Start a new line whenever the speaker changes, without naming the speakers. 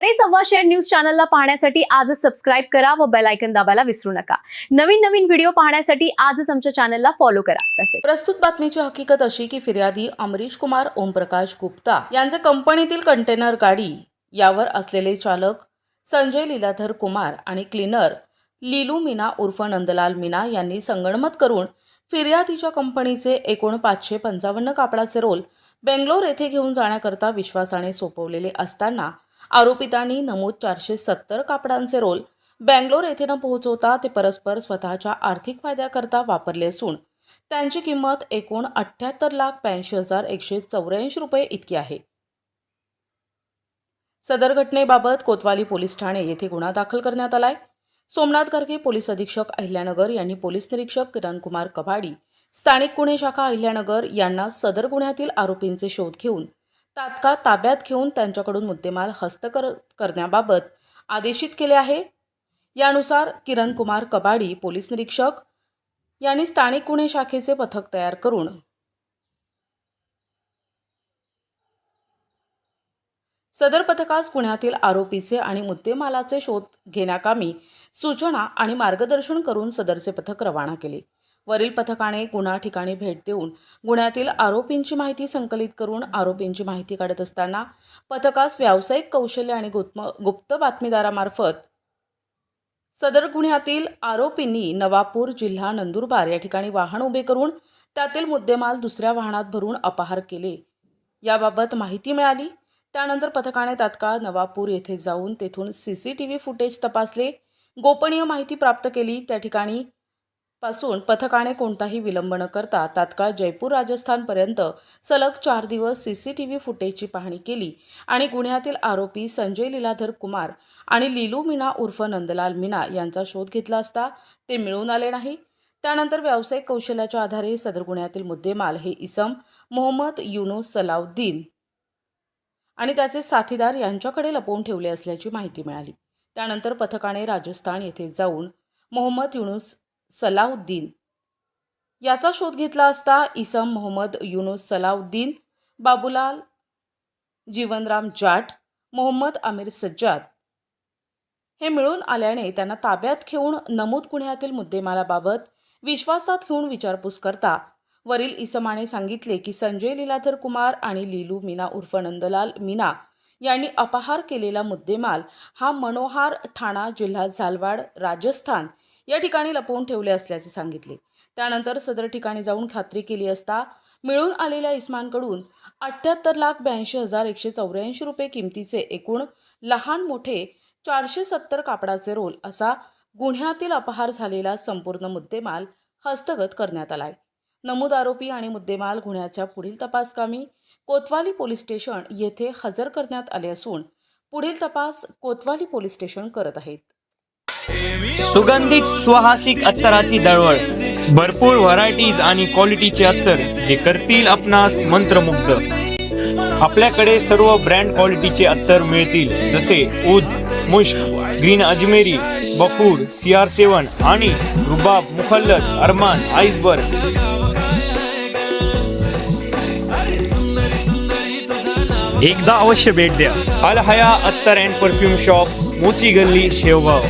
साडे सव्वा share news चॅनलला पाहण्यासाठी आजच सबस्क्राइब करा व बेल आयकॉन दाबायला विसरू नका। नवीन व्हिडिओ पाहण्यासाठी आजच आमच्या चॅनलला फॉलो करा। तसेच
प्रस्तुत बातमीची हकीकत अशी की फिर्यादी अमरीश कुमार ओमप्रकाश गुप्ता यांचे कंपनीतील कंटेनर गाडी यावर असलेले चालक संजय लीलाधर कुमार आणि क्लीनर लीलू मीना उर्फ नंदलाल मीना यांनी संगनमत करून फिर्यादीच्या कंपनीचे एकूण 555 कापडाचे रोल बेंगलोर येथे घेऊन जाण्याकरता विश्वासाने सोपवलेले असताना आरोपितांनी नमूद 470 कापडांचे रोल बेंगलोर येथे न पोहोचवता ते परस्पर स्वतःच्या आर्थिक फायद्याकरता वापरले असून त्यांची किंमत एकूण 78,82,184 रुपये इतकी आहे। सदर घटनेबाबत कोतवाली पोलीस ठाणे येथे गुन्हा दाखल करण्यात आलाय। सोमनाथ गर्गे पोलीस अधीक्षक अहिल्यानगर यांनी पोलीस निरीक्षक किरण कुमार कबाडी स्थानिक गुन्हे शाखा अहिल्यानगर यांना सदर गुन्ह्यातील आरोपींचे शोध घेऊन तात्काळ ताब्यात घेऊन त्यांच्याकडून मुद्देमाल हस्तगत करण्याबाबत आदेशित केले आहे। यानुसार किरण कुमार कबाडी पोलीस निरीक्षक यांनी स्थानिक गुन्हे शाखेचे पथक तयार करून सदर पथकास गुन्ह्यातील आरोपीचे आणि मुद्देमालाचे शोध घेण्याकामी सूचना आणि मार्गदर्शन करून सदरचे पथक रवाना केले। वरील पथकाने गुन्हा ठिकाणी भेट देऊन गुन्ह्यातील आरोपींची माहिती संकलित करून आरोपींची माहिती काढत असताना पथकास व्यावसायिक कौशल्य आणि गुप्त बातमीदारामार्फत सदर गुन्ह्यातील आरोपींनी नवापूर जिल्हा नंदुरबार या ठिकाणी वाहन उभे करून त्यातील मुद्देमाल दुसऱ्या वाहनात भरून अपहार केले याबाबत माहिती मिळाली। त्यानंतर पथकाने तात्काळ नवापूर येथे जाऊन तेथून सीसीटीव्ही फुटेज तपासले। गोपनीय माहिती प्राप्त केली। त्या ठिकाणी पासून पथकाने कोणताही विलंब न करता तात्काळ जयपूर राजस्थानपर्यंत सलग 4 दिवस सीसीटीव्ही फुटेजची पाहणी केली आणि गुन्ह्यातील आरोपी संजय लीलाधर कुमार आणि लीलू मीना उर्फ नंदलाल मीना यांचा शोध घेतला असता ते मिळून आले नाही। त्यानंतर व्यावसायिक कौशल्याच्या आधारे सदर गुन्ह्यातील मुद्देमाल हे इसम मोहम्मद युनुस सलाउद्दीन आणि त्याचे साथीदार यांच्याकडे लपवून ठेवले असल्याची माहिती मिळाली। त्यानंतर पथकाने राजस्थान येथे जाऊन मोहम्मद युनुस सलाउद्दीन याचा शोध घेतला असता इसम मोहम्मद युनुस सलाउद्दीन, बाबूलाल जीवनराम जाट, मोहम्मद आमिर सज्जाद हे मिळून आल्याने त्यांना ताब्यात घेऊन नमूद गुन्ह्यातील मुद्देमालाबाबत विश्वासात घेऊन विचारपूस करता वरील इसमाने सांगितले की संजय लीलाधर कुमार आणि लीलू मीना उर्फ नंदलाल मीना यांनी अपहार केलेला मुद्देमाल हा मनोहार ठाणा जिल्हा झालवाड राजस्थान या ठिकाणी लपवून ठेवले असल्याचे सांगितले। त्यानंतर सदर ठिकाणी जाऊन खात्री केली असता मिळून आलेल्या इस्मांकडून 78,82,184 रुपये किमतीचे एकूण लहान मोठे 470 कापडाचे रोल असा गुन्ह्यातील अपहार झालेला संपूर्ण मुद्देमाल हस्तगत करण्यात आलाय। नमूद आरोपी आणि मुद्देमाल गुन्ह्याच्या पुढील तपासकामी कोतवाली पोलीस स्टेशन येथे हजर करण्यात आले असून पुढील तपास कोतवाली पोलीस स्टेशन करत आहेत।
सुगंधित सुहासिक अत्तराची दळवळ, भरपूर व्हरायटीज आणि क्वालिटीचे अत्तर जे करतील आपणास मंत्रमुग्ध। आपल्याकडे सर्व ब्रँड क्वालिटीचे अत्तर मिळतील जसे ऊद, मुश्क, ग्रीन अजमेरी, बकूड, CR7 आणि रुबाब, मुखल्लत, अरमान, आइसबर्ग। एकदा अवश्य भेट द्या। अल हया अत्तर अँड परफ्यूम शॉप, मोची गल्ली, शेवगाव।